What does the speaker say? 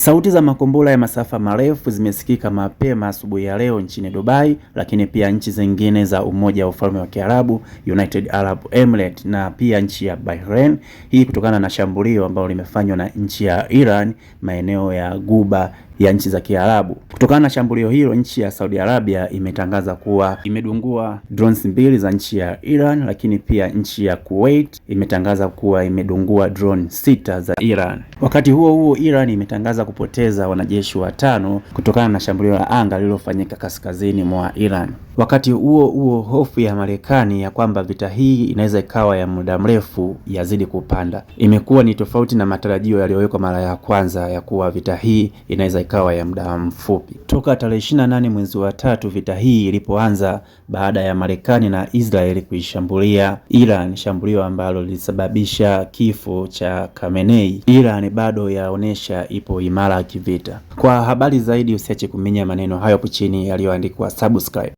Sauti za makombora ya masafa marefu zimesikika mapema asubuhi ya leo nchini Dubai, lakini pia nchi zingine za Umoja wa Ufalme wa Kiarabu, United Arab Emirates, na pia nchi ya Bahrain. Hii kutokana na shambulio ambalo limefanywa na nchi ya Iran maeneo ya Ghuba ya nchi za Kiarabu. Kutokana na shambulio hilo, nchi ya Saudi Arabia imetangaza kuwa imedungua drones mbili za nchi ya Iran, lakini pia nchi ya Kuwait imetangaza kuwa imedungua drone 6 za Iran. Wakati huo huo, Iran imetangaza kupoteza wanajeshi 5 kutokana na shambulio la anga lililofanyika kaskazini mwa Iran. Wakati huo huo, hofu ya Marekani ya kwamba vita hii inaweza ikawa ya muda mrefu yazidi kupanda. Imekuwa ni tofauti na matarajio yaliyowekwa mara ya kwanza ya kuwa vita hii inaweza ikawa ya muda mfupi. Toka tarehe 28 mwezi wa 3 vita hii ilipoanza baada ya Marekani na Israeli kuishambulia Iran, shambulio ambalo lilisababisha kifo cha Khamenei, Iran bado yaonesha ipo imara kivita. Kwa habari zaidi usiache kuminya maneno hayo hapo chini yaliyoandikwa subscribe.